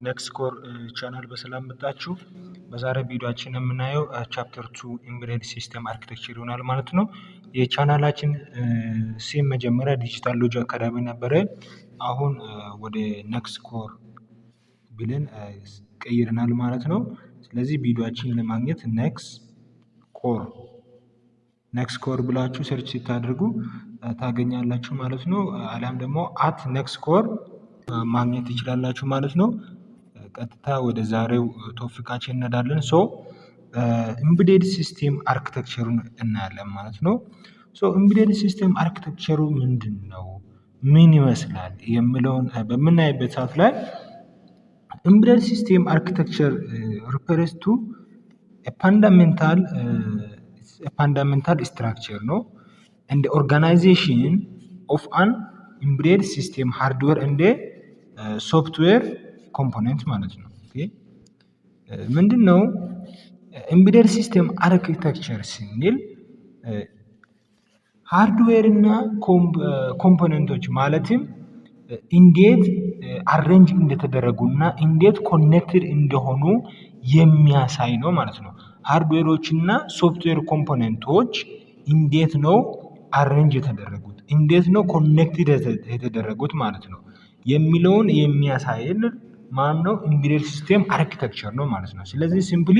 ኔክስት ኮር ቻናል በሰላም መጣችሁ። በዛሬ ቪዲዮአችን የምናየው ቻፕተር 2 ኢምቤደድ ሲስተም አርኪቴክቸር ይሆናል ማለት ነው። የቻናላችን ስም መጀመሪያ ዲጂታል ሎጂ አካዳሚ ነበረ። አሁን ወደ ኔክስት ኮር ብለን ቀይረናል ማለት ነው። ስለዚህ ቪዲዮአችን ለማግኘት ኔክስት ኮር ብላችሁ ሰርች ስታደርጉ ታገኛላችሁ ማለት ነው። አሊያም ደግሞ ኔክስት ኮር ማግኘት ትችላላችሁ ማለት ነው። ቀጥታ ወደ ዛሬው ቶፒካችን እንሄዳለን። ኢምቤደድ ሲስተም አርኪቴክቸሩን እናያለን ማለት ነው። ኢምቤደድ ሲስተም አርኪቴክቸሩ ምንድነው? ምን ይመስላል? የሚለውን በምናይበት ሰዓት ላይ ኢምቤደድ ሲስተም አርኪቴክቸር refers to a fundamental structure ነው and the organization of an embedded system hardware and software ኮምፖነንት ማለት ነው። ምንድነው ኢምቤደድ ሲስተም አርኪቴክቸር ስንል ሃርድዌር እና ኮምፖነንቶች ማለትም እንዴት አሬንጅ እንደተደረጉና እንዴት ኮኔክትድ እንደሆኑ የሚያሳይ ነው ማለት ነው። ሃርድዌሮች እና ሶፍትዌር ኮምፖነንቶች እንዴት ነው አሬንጅ የተደረጉት፣ እንዴት ነው ኮኔክትድ የተደረጉት ማለት ነው የሚለውን የሚያሳይልን ማነው? ኢምቤደድ ሲስተም አርኪቴክቸር ነው ማለት ነው። ስለዚህ ሲምፕሊ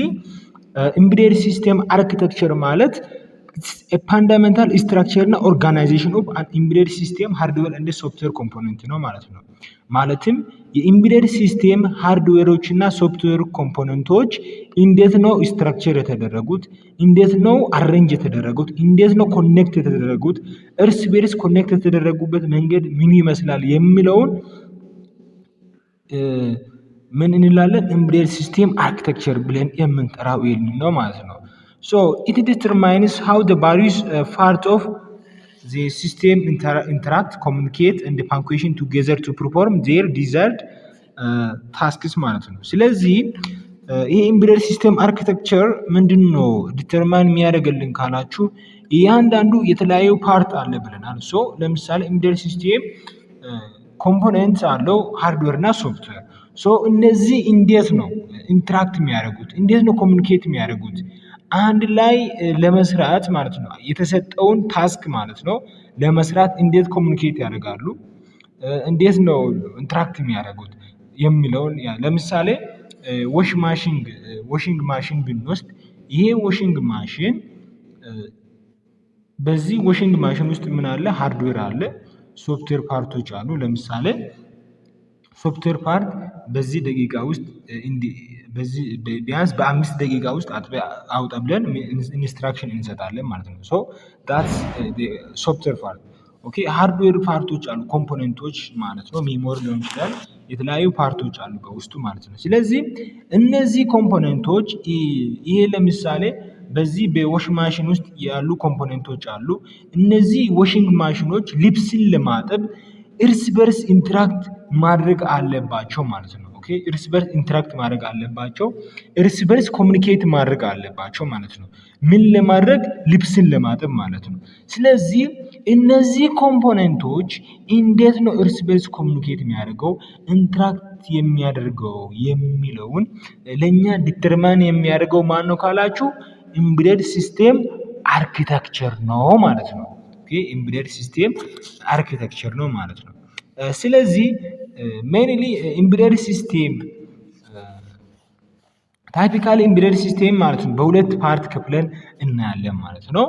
ኢምቤደድ ሲስተም አርኪቴክቸር ማለት ፋንዳሜንታል ስትራክቸር እና ኦርጋናይዜሽን ኦፍ አን ኢምቤደድ ሲስተም ሃርድዌር እንደ ሶፍትዌር ኮምፖነንት ነው ማለት ነው። ማለትም የኢምቤደድ ሲስተም ሃርድዌሮች እና ሶፍትዌር ኮምፖነንቶች እንዴት ነው ስትራክቸር የተደረጉት፣ እንዴት ነው አሬንጅ የተደረጉት፣ እንዴት ነው ኮኔክት የተደረጉት፣ እርስ በርስ ኮኔክት የተደረጉበት መንገድ ምን ይመስላል የሚለውን ምን እንላለን? ኢምቤደድ ሲስተም አርኪቴክቸር ብለን የምንጠራው ይሄንን ነው ማለት ነው። it determines how the various parts of the system interact, communicate and function together to perform their desired tasks ማለት ነው። ስለዚህ ይሄ ኢምቤደድ ሲስተም አርኪቴክቸር ምንድነው ዲተርማይን የሚያደርግልን ካላችሁ እያንዳንዱ የተለያዩ ፓርት አለ ብለናል። ለምሳሌ ኢምቤደድ ሲስተም ኮምፖነንት አለው ሃርድዌር እና ሶፍትዌር። እነዚህ እንዴት ነው ኢንተራክት የሚያደርጉት፣ እንዴት ነው ኮሚኒኬት የሚያደርጉት አንድ ላይ ለመስራት ማለት ነው። የተሰጠውን ታስክ ማለት ነው ለመስራት እንዴት ኮሚኒኬት ያደርጋሉ፣ እንዴት ነው ኢንተራክት የሚያደርጉት የሚለውን ለምሳሌ ዋሽንግ ማሽን ብንወስድ ይሄ ዋሽንግ ማሽን በዚህ ዋሽንግ ማሽን ውስጥ ምን አለ? ሃርድዌር አለ፣ ሶፍትዌር ፓርቶች አሉ። ለምሳሌ ሶፍትዌር ፓርት በዚህ ደቂቃ ውስጥ ቢያንስ በ5 ደቂቃ ውስጥ አውጣ ብለን ኢንስትራክሽን እንሰጣለን ማለት ነው። ዳትስ ሶፍትዌር ፓርት። ኦኬ። ሃርድዌር ፓርቶች አሉ፣ ኮምፖነንቶች ማለት ነው። ሜሞሪ ሊሆን ይችላል፣ የተለያዩ ፓርቶች አሉ በውስጡ ማለት ነው። ስለዚህ እነዚህ ኮምፖነንቶች ይሄ ለምሳሌ በዚህ በዋሽንግ ማሽን ውስጥ ያሉ ኮምፖነንቶች አሉ። እነዚህ ዋሽንግ ማሽኖች ልብስን ለማጠብ እርስ በርስ ኢንተራክት ማድረግ አለባቸው ማለት ነው። ኦኬ። እርስ በርስ ኢንተራክት ማድረግ አለባቸው፣ እርስ በርስ ኮሚኒኬት ማድረግ አለባቸው ማለት ነው። ምን ለማድረግ? ልብስን ለማጠብ ማለት ነው። ስለዚህ እነዚህ ኮምፖነንቶች እንዴት ነው እርስ በርስ ኮሚኒኬት የሚያደርገው፣ ኢንተራክት የሚያደርገው የሚለውን ለኛ ዲተርማይን የሚያደርገው ማን ነው ካላችሁ ኢምቤደድ ሲስተም አርኪቴክቸር ነው ማለት ነው። ኦኬ። ኢምቤደድ ሲስተም አርኪቴክቸር ነው ማለት ነው። ስለዚህ ሜይንሊ ኢምቤደድ ሲስተም ታይፒካሊ ኢምቤደድ ሲስተም ማለት ነው በሁለት ፓርት ከፍለን እናያለን ማለት ነው።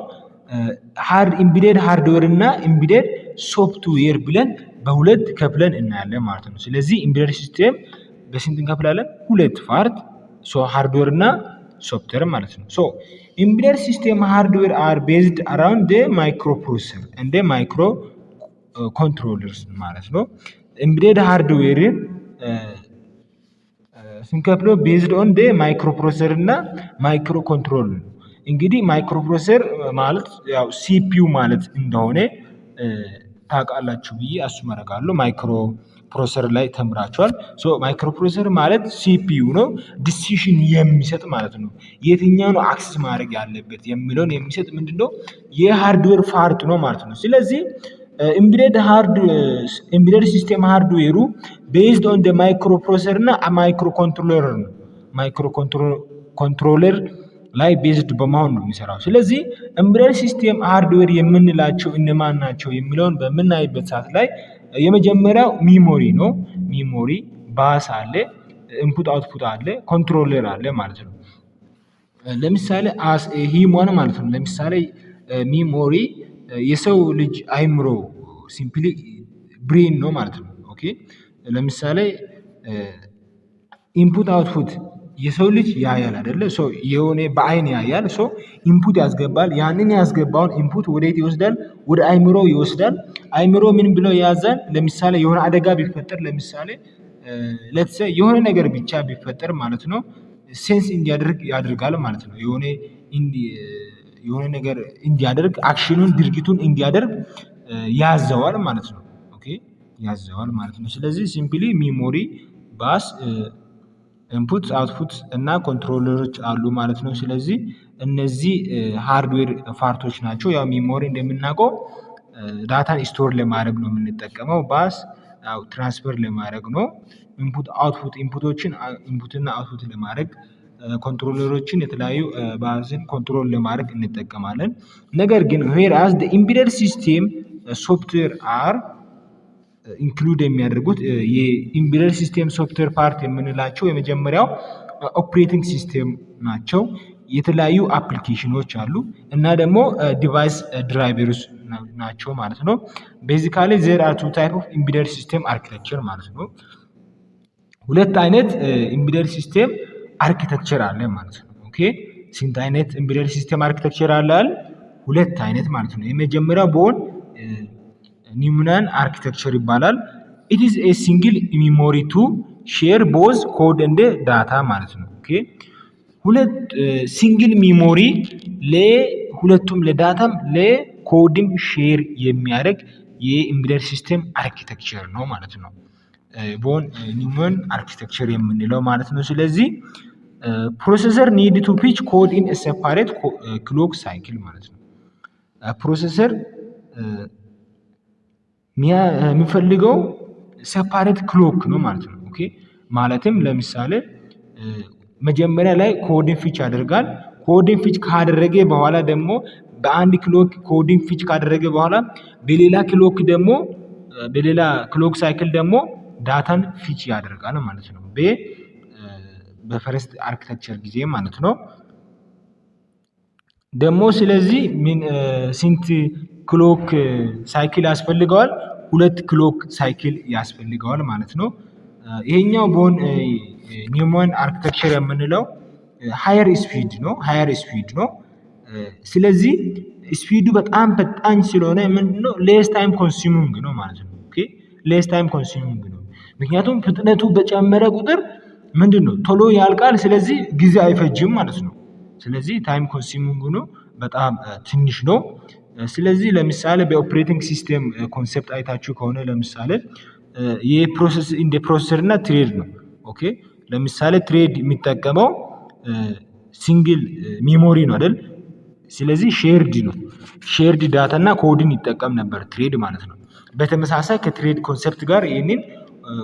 ኢምቤደድ ሃርድዌር እና ኢምቤደድ ሶፍትዌር ብለን በሁለት ከፍለን እናያለን ማለት ነው። ስለዚህ ኢምቤደድ ሲስተም በስንት እንከፍላለን? ሁለት ፓርት፣ ሃርድዌር እና ሶፍትዌር ማለት ነው። ኢምቤደድ ሲስተም ሃርድዌር አር ቤዝድ አራውንድ ማይክሮ ፕሮሰሰር እንደ ማይክሮ ኮንትሮለርስ ማለት ነው። ኢምቤደድ ሃርድዌርን ስንከፍለው ቤዝድ ኦን ማይክሮ ፕሮሰሰር እና ማይክሮ ኮንትሮለር ነው። እንግዲህ ማይክሮ ፕሮሰሰር ማለት ያው ሲፒዩ ማለት እንደሆነ ታውቃላችሁ ብዬ አስመረጋለሁ። ማይክሮ ፕሮሰሰር ላይ ተምራችኋል። ማይክሮ ፕሮሰሰር ማለት ሲፒዩ ነው፣ ዲሲሽን የሚሰጥ ማለት ነው። የትኛው ነው አክሰስ ማድረግ ያለበት የሚለውን የሚሰጥ ምንድነው የሃርድዌር ፓርት ነው ማለት ነው። ስለዚህ ኢምቤደድ ሲስተም ሃርድዌሩ ቤዝድ ኦን ደ ማይክሮ ፕሮሰሰር እና ማይክሮ ኮንትሮለር ነው። ማይክሮ ኮንትሮለር ላይ ቤዝድ በመሆን ነው የሚሰራው። ስለዚህ ኤምቤደድ ሲስተም ሃርድዌር የምንላቸው እነማን ናቸው የሚለውን በምናይበት ሰዓት ላይ የመጀመሪያው ሚሞሪ ነው። ሚሞሪ፣ ባስ አለ፣ ኢንፑት አውትፑት አለ፣ ኮንትሮለር አለ ማለት ነው። ለምሳሌ ሂማን ማለት ነው። ለምሳሌ ሚሞሪ የሰው ልጅ አይምሮ ሲምፕሊ ብሬን ነው ማለት ነው። ኦኬ ለምሳሌ ኢንፑት አውትፑት የሰው ልጅ ያያል አይደለ? ሶ የሆነ በአይን ያያል። ሶ ኢንፑት ያስገባል። ያንን ያስገባውን ኢንፑት ወዴት ይወስዳል? ወደ አይምሮ ይወስዳል። አይምሮ ምን ብሎ ያዛል? ለምሳሌ የሆነ አደጋ ቢፈጠር ለምሳሌ ሌትስ ሴይ የሆነ ነገር ብቻ ቢፈጠር ማለት ነው ሴንስ እንዲያደርግ ያደርጋል ማለት ነው። የሆነ ነገር እንዲያደርግ አክሽኑን ድርጊቱን እንዲያደርግ ያዘዋል ማለት ነው። ኦኬ ያዘዋል ማለት ነው። ስለዚህ ሲምፕሊ ሚሞሪ፣ ባስ፣ ኢንፑት አውትፑት እና ኮንትሮለሮች አሉ ማለት ነው። ስለዚህ እነዚህ ሃርድዌር ፓርቶች ናቸው። ያው ሚሞሪ እንደምናውቀው ዳታን ስቶር ለማድረግ ነው የምንጠቀመው። ባስ ያው ትራንስፈር ለማድረግ ነው። ኢንፑት አውትፑት ኢንፑቶችን ኢንፑትና አውትፑት ለማድረግ፣ ኮንትሮለሮችን የተለያዩ ባስን ኮንትሮል ለማድረግ እንጠቀማለን። ነገር ግን whereas the embedded system software are ኢንክሉድ የሚያደርጉት የኢምቤደድ ሲስተም ሶፍትዌር ፓርት የምንላቸው የመጀመሪያው ኦፕሬቲንግ ሲስተም ናቸው። የተለያዩ አፕሊኬሽኖች አሉ እና ደግሞ ዲቫይስ ድራይቨርስ ናቸው ማለት ነው። ቤዚካሊ ዜር አር ቱ ታይፕ ኦፍ ኢምቤደድ ሲስተም አርኪቴክቸር ማለት ነው። ሁለት አይነት ኢምቤደድ ሲስተም አርኪቴክቸር አለ ማለት ነው። ኦኬ ስንት አይነት ኢምቤደድ ሲስተም አርኪቴክቸር አለ? ሁለት አይነት ማለት ነው። የመጀመሪያው ቦን ኒውመን አርኪቴክቸር ይባላል። ኢት ኢዝ ኤ ሲንግል ሚሞሪ ቱ ሼር ቦዝ ኮድ እንደ ዳታ ማለት ነው። ኦኬ ሁለት ሲንግል ሚሞሪ ለሁለቱም ለዳታም ለኮድም ሼር የሚያደርግ የኢምቤደድ ሲስተም አርኪቴክቸር ነው ማለት ነው። ቦን ኒውመን አርኪቴክቸር የምንለው ማለት ነው። ስለዚህ ፕሮሰሰር ኒድ ቱ ፒች ኮድ ኢን ሴፓሬት ክሎክ ሳይክል ማለት ነው። ፕሮሰሰር የሚፈልገው ሴፓሬት ክሎክ ነው ማለት ነው። ኦኬ ማለትም ለምሳሌ መጀመሪያ ላይ ኮድን ፊች ያደርጋል። ኮድን ፊች ካደረገ በኋላ ደግሞ በአንድ ክሎክ ኮድን ፊች ካደረገ በኋላ በሌላ ክሎክ ሳይክል ደግሞ ዳታን ፊች ያደርጋል ማለት ነው። በፈርስት አርኪቴክቸር ጊዜ ማለት ነው። ደግሞ ስለዚህ ስንት ክሎክ ሳይክል ያስፈልገዋል? ሁለት ክሎክ ሳይክል ያስፈልገዋል ማለት ነው። ይሄኛው ቦን ኒውመን አርኪቴክቸር የምንለው ሃየር ስፒድ ነው። ስለዚህ ስፒዱ በጣም ፈጣን ስለሆነ ምንድነው ሌስ ታይም ኮንሱሚንግ ነው ማለት ነው። ኦኬ ሌስ ታይም ኮንሱሚንግ ነው። ምክንያቱም ፍጥነቱ በጨመረ ቁጥር ምንድነው ቶሎ ያልቃል። ስለዚህ ጊዜ አይፈጅም ማለት ነው። ስለዚህ ታይም ኮንሱሚንግ ነው በጣም ትንሽ ነው። ስለዚህ ለምሳሌ በኦፕሬቲንግ ሲስተም ኮንሴፕት አይታችሁ ከሆነ ለምሳሌ የፕሮሰስ እንደ ፕሮሰሰር እና ትሬድ ነው። ኦኬ ለምሳሌ ትሬድ የሚጠቀመው ሲንግል ሚሞሪ ነው አይደል? ስለዚህ ሼርድ ነው። ሼርድ ዳታ እና ኮድን ይጠቀም ነበር ትሬድ ማለት ነው። በተመሳሳይ ከትሬድ ኮንሴፕት ጋር ይህንን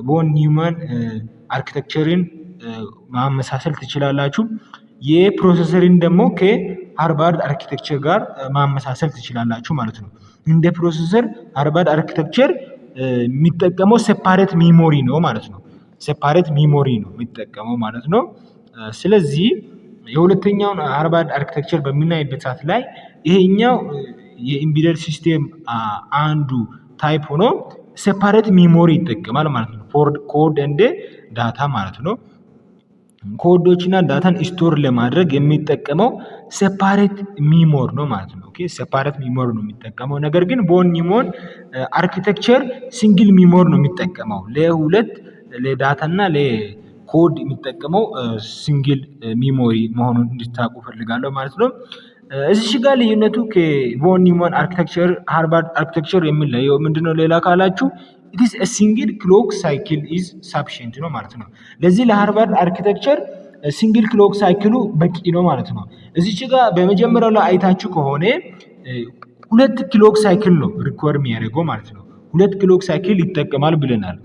ቦን ኒውመን አርኪቴክቸርን ማመሳሰል ትችላላችሁ። የፕሮሰሰርን ደግሞ ከሃርቫርድ አርኪቴክቸር ጋር ማመሳሰል ትችላላችሁ ማለት ነው። እንደ ፕሮሰሰር ሃርቫርድ አርኪቴክቸር የሚጠቀመው ሴፓሬት ሚሞሪ ነው ማለት ነው። ሴፓሬት ሚሞሪ ነው የሚጠቀመው ማለት ነው። ስለዚህ የሁለተኛውን ሃርቫርድ አርኪቴክቸር በምናይበት ሰዓት ላይ ይሄኛው የኢምቤደድ ሲስተም አንዱ ታይፕ ሆኖ ሴፓሬት ሚሞሪ ይጠቀማል ማለት ነው። ፎር ኮድ እንደ ዳታ ማለት ነው። ኮዶችና ዳታን ስቶር ለማድረግ የሚጠቀመው ሴፓሬት ሚሞር ነው ማለት ነው። ኦኬ ሴፓሬት ሚሞር ነው የሚጠቀመው። ነገር ግን ቦን ኒውመን አርኪቴክቸር ሲንግል ሚሞር ነው የሚጠቀመው። ለሁለት ለዳታና ለኮድ የሚጠቀመው ሲንግል ሚሞሪ መሆኑን እንድታውቁ ፈልጋለሁ ማለት ነው። እዚህ ጋር ልዩነቱ ከቦን ኒውመን አርኪቴክቸር ሃርቫርድ አርኪቴክቸር የሚለየው ምንድነው? ሌላ ካላችሁ it is a single clock cycle is sufficient ነው ማለት ነው። ለዚህ ለሃርቫርድ አርኪቴክቸር ሲንግል ክሎክ ሳይክሉ በቂ ነው ማለት ነው። እዚች ጋር በመጀመሪያው ላይ አይታችሁ ከሆነ ሁለት ክሎክ ሳይክል ነው ሪኳየር የሚያደርገው ማለት ነው። ሁለት ክሎክ ሳይክል ይጠቀማል ብለናል።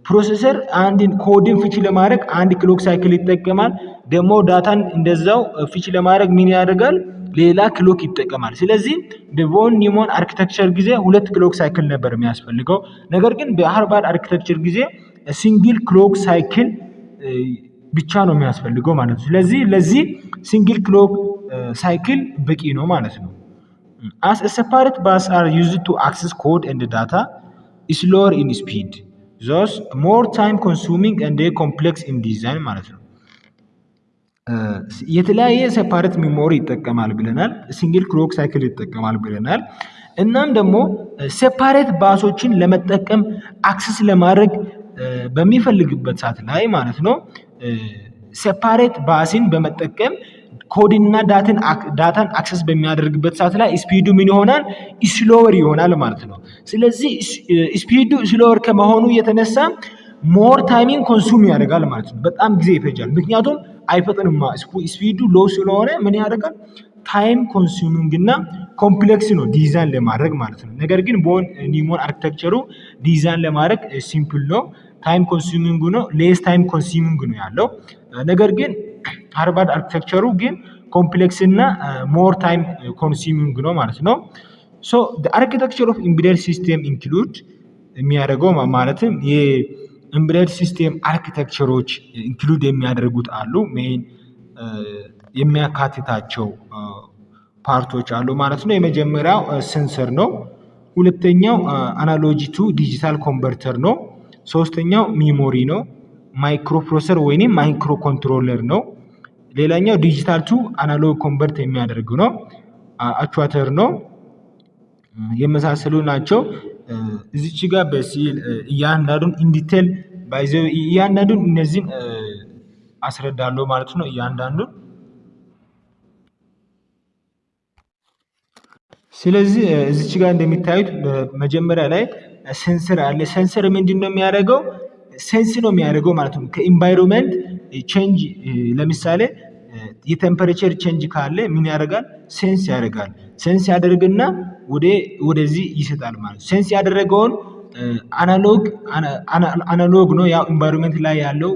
ፕሮሰሰር አንድን ኮድን ፊች ለማድረግ አንድ ክሎክ ሳይክል ይጠቀማል። ደግሞ ዳታን እንደዛው ፊች ለማድረግ ምን ያደርጋል? ሌላ ክሎክ ይጠቀማል። ስለዚህ በቮን ኒውማን አርኪቴክቸር ጊዜ 2 ክሎክ ሳይክል ነበር የሚያስፈልገው። ነገር ግን በሃርቫርድ አርኪቴክቸር ጊዜ ሲንግል ክሎክ ሳይክል ብቻ ነው የሚያስፈልገው ማለት ነው። ስለዚህ ለዚህ ሲንግል ክሎክ ሳይክል በቂ ነው ማለት ነው። as a separate bus are used to access code and data is lower in speed, thus more time consuming and complex in design ማለት ነው። የተለያየ ሴፓሬት ሜሞሪ ይጠቀማል ብለናል። ሲንግል ክሎክ ሳይክል ይጠቀማል ብለናል። እናም ደግሞ ሴፓሬት ባሶችን ለመጠቀም አክሰስ ለማድረግ በሚፈልግበት ሰዓት ላይ ማለት ነው ሴፓሬት ባስን በመጠቀም ኮድና ዳታን አክሰስ በሚያደርግበት ሰዓት ላይ ስፒዱ ምን ይሆናል? ስሎወር ይሆናል ማለት ነው። ስለዚህ ስፒዱ ስሎወር ከመሆኑ የተነሳ ሞር ታይሚንግ ኮንሱም ያደርጋል ማለት ነው። በጣም ጊዜ ይፈጃል። ምክንያቱም አይፈጥንማ ስፒዱ ሎ ስለሆነ ምን ያደርጋል? ታይም ኮንሱሚንግ እና ኮምፕሌክስ ነው ዲዛይን ለማድረግ ማለት ነው። ነገር ግን ቦን ኒውማን አርኪቴክቸሩ ዲዛይን ለማድረግ ሲምፕል ነው። ታይም ኮንሱሚንግ ነው፣ ሌስ ታይም ኮንሱሚንግ ነው ያለው። ነገር ግን ሃርቫርድ አርኪቴክቸሩ ግን ኮምፕሌክስ እና ሞር ታይም ኮንሱሚንግ ነው ማለት ነው። ሶ the architecture of embedded system include የሚያደርገው ማለትም የኤምቤደድ ሲስተም አርኪቴክቸሮች ኢንክሉድ የሚያደርጉት አሉ። ሜይን የሚያካትታቸው ፓርቶች አሉ ማለት ነው። የመጀመሪያው ሴንሰር ነው። ሁለተኛው አናሎጂ ቱ ዲጂታል ኮንቨርተር ነው። ሶስተኛው ሚሞሪ ነው። ማይክሮ ፕሮሰሰር ወይንም ማይክሮ ኮንትሮለር ነው። ሌላኛው ዲጂታል ቱ አናሎግ ኮንቨርት የሚያደርግ ነው። አክቹዋተር ነው። የመሳሰሉ ናቸው። እዚች ጋር በሲል እያንዳንዱን ኢንዲቴል ባይዘው እያንዳንዱን እነዚህን አስረዳለሁ ማለት ነው። እያንዳንዱን ስለዚህ እዚች ጋር እንደሚታዩት በመጀመሪያ ላይ ሴንሰር አለ። ሴንሰር ምንድነው የሚያደርገው? ሴንስ ነው የሚያደርገው ማለት ነው። ከኢንቫይሮንመንት ቼንጅ ለምሳሌ የቴምፐሬቸር ቼንጅ ካለ ምን ያደርጋል? ሴንስ ያደርጋል። ሴንስ ያደርግና ወደዚህ ይሰጣል ማለት ነው። ሴንስ ያደረገውን አናሎግ ነው። ያው ኢንቫይሮንመንት ላይ ያለው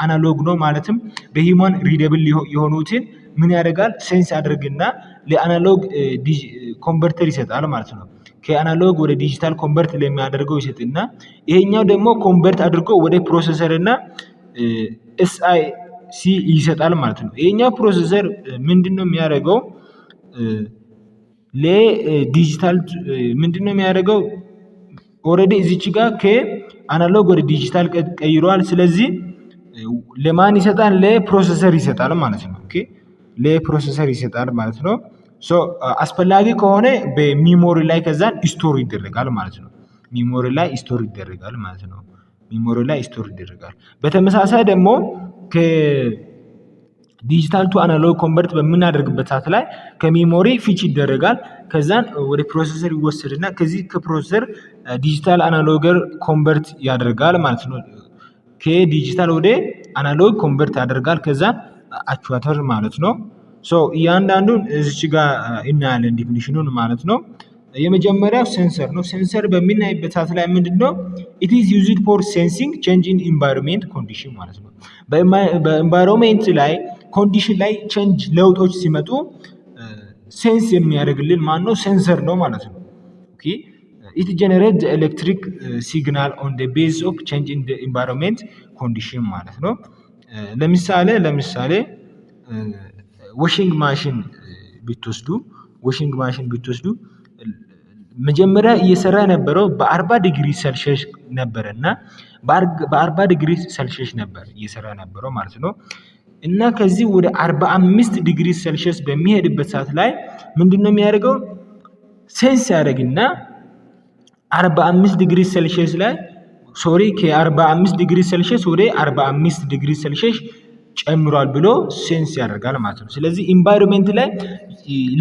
አናሎግ ነው ማለትም በሂውማን ሪደብል የሆኑትን ምን ያደርጋል? ሴንስ ያደርግና ለአናሎግ ኮንቨርተር ይሰጣል ማለት ነው። ከአናሎግ ወደ ዲጂታል ኮንቨርት ለሚያደርገው ይሰጥና ይሄኛው ደግሞ ኮንቨርት አድርጎ ወደ ፕሮሰሰር እና ኤስአይሲ ይሰጣል ማለት ነው። ይሄኛው ፕሮሰሰር ምንድነው የሚያደርገው? ለዲጂታል ምንድነው የሚያደርገው? ኦሬዲ እዚች ጋር ከአናሎግ ወደ ዲጂታል ቀይሯል። ስለዚህ ለማን ይሰጣል? ለፕሮሰሰር ይሰጣል ማለት ነው። ኦኬ ለፕሮሰሰር ይሰጣል ማለት ነው። ሶ አስፈላጊ ከሆነ በሚሞሪ ላይ ከዛን ስቶር ይደረጋል ማለት ነው። ሚሞሪ ላይ ስቶር ይደረጋል ማለት ነው። ሚሞሪ ላይ ስቶር ይደረጋል። በተመሳሳይ ደግሞ ከዲጂታል ቱ አናሎግ ኮንቨርት በምናደርግበት ሰዓት ላይ ከሚሞሪ ፊች ይደረጋል። ከዛን ወደ ፕሮሰሰር ይወሰድና ከዚህ ከፕሮሰሰር ዲጂታል አናሎገር ኮንቨርት ያደርጋል ማለት ነው። ከዲጂታል ወደ አናሎግ ኮንቨርት ያደርጋል። ከዛን አክቹዋተር ማለት ነው። ሶ እያንዳንዱን እዚች ጋር እናያለን ዲፊኒሽኑን ማለት ነው። የመጀመሪያው ሴንሰር ነው። ሴንሰር በምናይበት ሰዓት ላይ ምንድነው? it is used for sensing change in environment condition ማለት ነው። በኤንቫይሮንመንት ላይ ኮንዲሽን ላይ ቼንጅ ለውጦች ሲመጡ ሴንስ የሚያደርግልን ማን ነው? ሴንሰር ነው ማለት ነው። ኦኬ it generates the electric signal on the basis of change in the environment condition ማለት ነው። ለምሳሌ ዋሺንግ ማሽን ብትወስዱ መጀመሪያ እየሰራ የነበረው በ40 ዲግሪ ሴልሺየስ ነበርና በ40 ዲግሪ ሴልሺየስ ነበር እየሰራ የነበረው ማለት ነው። እና ከዚህ ወደ 45 ዲግሪ ሴልሺየስ በሚሄድበት ሰዓት ላይ ምንድነው የሚያደርገው? ሴንስ ያደርግና 45 ዲግሪ ሴልሺየስ ላይ ከ45 ዲግሪ ሴልሺየስ ወደ 45 ዲግሪ ሴልሺየስ ጨምሯል ብሎ ሴንስ ያደርጋል ማለት ነው። ስለዚህ ኢንቫይሮንመንት ላይ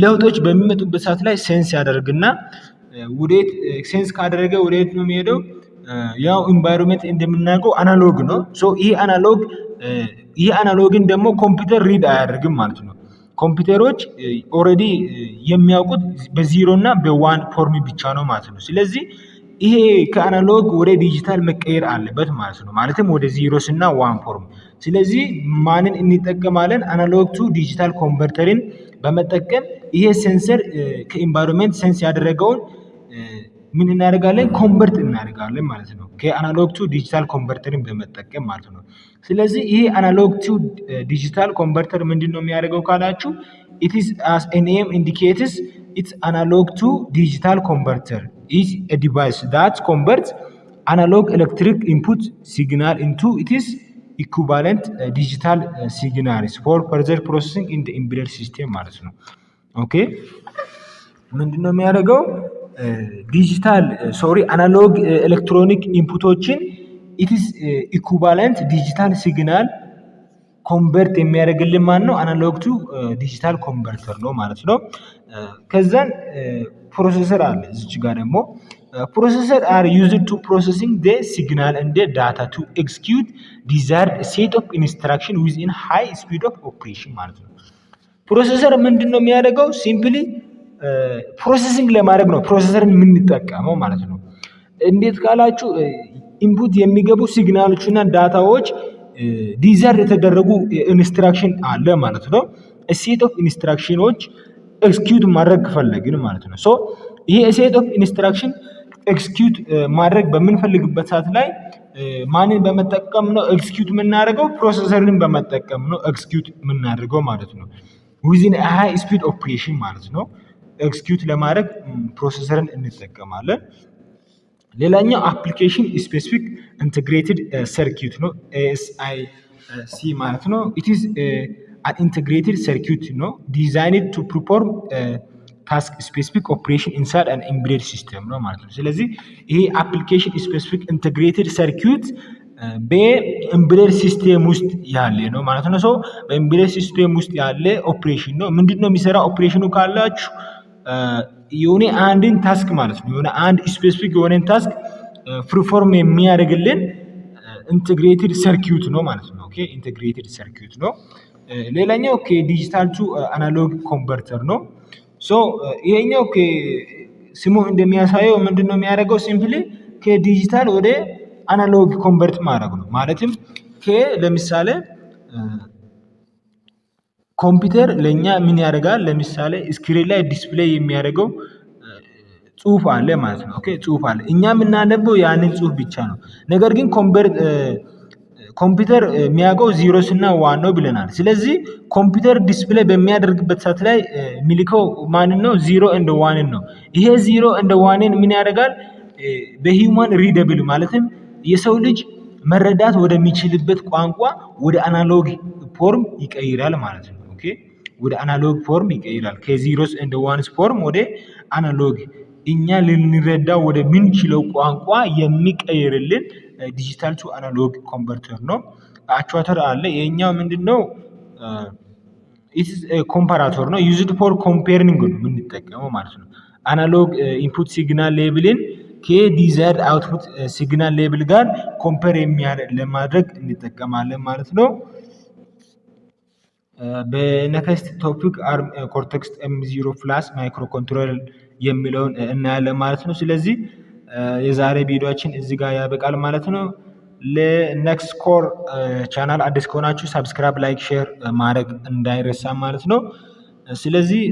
ለውጦች በሚመጡበት ሰዓት ላይ ሴንስ ያደርግና ወዴት ሴንስ ካደረገ ወዴት ነው የሚሄደው? ያው ኢንቫይሮንመንት እንደምናውቀው አናሎግ ነው። ሶ ይሄ አናሎግን ደግሞ ኮምፒውተር ሪድ አያደርግም ማለት ነው። ኮምፒውተሮች ኦሬዲ የሚያውቁት በ0 እና በ1 ፎርም ብቻ ነው ማለት ነው። ስለዚህ ይሄ ከአናሎግ ወደ ዲጂታል መቀየር አለበት ማለት ነው። ማለትም ወደ ዜሮስ እና ዋን ፎርም። ስለዚህ ማንን እንጠቀማለን? አናሎግ ቱ ዲጂታል ኮንቨርተርን በመጠቀም ይሄ ሴንሰር ከኢንቫይሮንመንት ሴንስ ያደረገውን ምን እናደርጋለን? ኮንቨርት እናደርጋለን ማለት ነው። ከአናሎግ ቱ ዲጂታል ኮንቨርተርን በመጠቀም ማለት ነው። ስለዚህ ይሄ አናሎግ ቱ ዲጂታል ኮንቨርተር ምንድን ነው የሚያደርገው ካላችሁ it is as a name indicates it's analog to digital converter is a device that converts analog electric input signal into its equivalent digital signals for further processing in the embedded system ማለት ነው። ኦኬ ምንድነው የሚያደርገው? ዲጂታል አናሎግ ኤሌክትሮኒክ ኢንፑቶችን it is equivalent digital signal ኮንቨርት የሚያደርግልን ማን ነው? አናሎግ ቱ ዲጂታል ኮንቨርተር ነው ማለት ነው። ከዛን ፕሮሰሰር አለ እዚች ጋር ደግሞ ፕሮሰሰር are used to processing the signal and the data to execute desired set of instruction within high speed of operation ማለት ነው። ፕሮሰሰር ምንድነው የሚያደርገው? ሲምፕሊ ፕሮሰሲንግ ለማድረግ ነው ፕሮሰሰርን የምንጠቀመው ማለት ነው። እንዴት ካላችሁ ኢንፑት የሚገቡ ሲግናሎችና ዳታዎች ዲዛይር የተደረጉ ኢንስትራክሽን አለ ማለት ነው። ሴት ኦፍ ኢንስትራክሽኖች ኤክስኪዩት ማድረግ ከፈለግን ማለት ነው። ሶ ይሄ ሴት ኦፍ ኢንስትራክሽን ኤክስኪዩት ማድረግ በምንፈልግበት ሰዓት ላይ ማንን በመጠቀም ነው ኤክስኪዩት የምናደርገው? ፕሮሰሰርን በመጠቀም ነው ኤክስኪዩት የምናደርገው ማለት ነው። ዊዝን ሃይ ስፒድ ኦፕሬሽን ማለት ነው። ኤክስኪዩት ለማድረግ ፕሮሰሰርን እንጠቀማለን። ሌላኛው አፕሊኬሽን ስፔሲፊክ ኢንተግሬትድ ሰርኪዩት ነው። ASIC ማለት ነው። ኢት ኢዝ አን ኢንተግሬትድ ሰርኪዩት ነው ዲዛይንድ ቱ ፐርፎርም ታስክ ስፔሲፊክ ኦፕሬሽን ኢንሳይድ አን ኤምቤድድ ሲስተም ነው ማለት ነው። ስለዚህ ይሄ አፕሊኬሽን ስፔሲፊክ ኢንተግሬትድ ሰርኪዩት በኤምቤድድ ሲስተም ውስጥ ያለ ነው ማለት ነው። ሶ በኤምቤድድ ሲስተም ውስጥ ያለ ኦፕሬሽን ነው። ምንድነው የሚሰራው ኦፕሬሽኑ ካላችሁ የሆነ አንድን ታስክ ማለት ነው የሆነ አንድ ስፔሲፊክ የሆነን ታስክ ፐርፎርም የሚያደርግልን ኢንተግሬትድ ሰርኪዩት ነው ማለት ነው። ኦኬ ኢንተግሬትድ ሰርኪዩት ነው። ሌላኛው ከዲጂታል ቱ አናሎግ ኮንቨርተር ነው። ሶ ይሄኛው ስሙ እንደሚያሳየው ምንድነው የሚያደርገው? ሲምፕሊ ከዲጂታል ወደ አናሎግ ኮንቨርት ማድረግ ነው። ማለትም ለምሳሌ ኮምፒውተር ለኛ ምን ያደርጋል? ለምሳሌ ስክሪን ላይ ዲስፕሌይ የሚያደርገው ጽሁፍ አለ ማለት ነው። ኦኬ ጽሁፍ አለ። እኛ የምናነበው ያንን ጽሁፍ ብቻ ነው። ነገር ግን ኮምፒውተር የሚያውቀው ዜሮስ እና ዋን ነው ብለናል። ስለዚህ ኮምፒውተር ዲስፕሌይ በሚያደርግበት ሰዓት ላይ ሚልከው ማንን ነው? ዜሮ ኤንድ ዋንን ነው። ይሄ ዜሮ ኤንድ ዋንን ምን ያደርጋል? በሂውማን ሪደብል ማለትም የሰው ልጅ መረዳት ወደሚችልበት ቋንቋ ወደ አናሎግ ፎርም ይቀይራል ማለት ነው። ኦኬ ወደ አናሎግ ፎርም ይቀይራል። ከዜሮስ ኤንድ ዋንስ ፎርም ወደ አናሎግ እኛ ልንረዳው ወደ ምንችለው ቋንቋ የሚቀይርልን ዲጂታል ቱ አናሎግ ኮንቨርተር ነው። አክቹዌተር አለ። የኛው ምንድነው? ኢትስ ኮምፓራተር ነው። ዩዝድ ፎር ኮምፔሪንግ ነው የምንጠቀመው ማለት ነው። አናሎግ ኢንፑት ሲግናል ሌብልን ከዲዛይርድ አውትፑት ሲግናል ሌብል ጋር ኮምፔር ለማድረግ እንጠቀማለን ማለት ነው። በኔክስት ቶፒክ አርም ኮርቴክስ M0 ፕላስ ማይክሮ ኮንትሮለር የሚለውን እናያለን ማለት ነው። ስለዚህ የዛሬ ቪዲዮአችን እዚህ ጋር ያበቃል ማለት ነው። ለኔክስት ኮር ቻናል አዲስ ከሆናችሁ ሰብስክራይብ፣ ላይክ፣ ሼር ማድረግ እንዳይረሳ ማለት ነው። ስለዚህ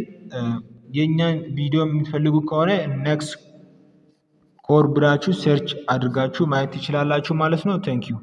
የኛን ቪዲዮ የምትፈልጉ ከሆነ ኔክስት ኮር ብላችሁ ሰርች አድርጋችሁ ማየት ትችላላችሁ ማለት ነው። ቴንክ ዩ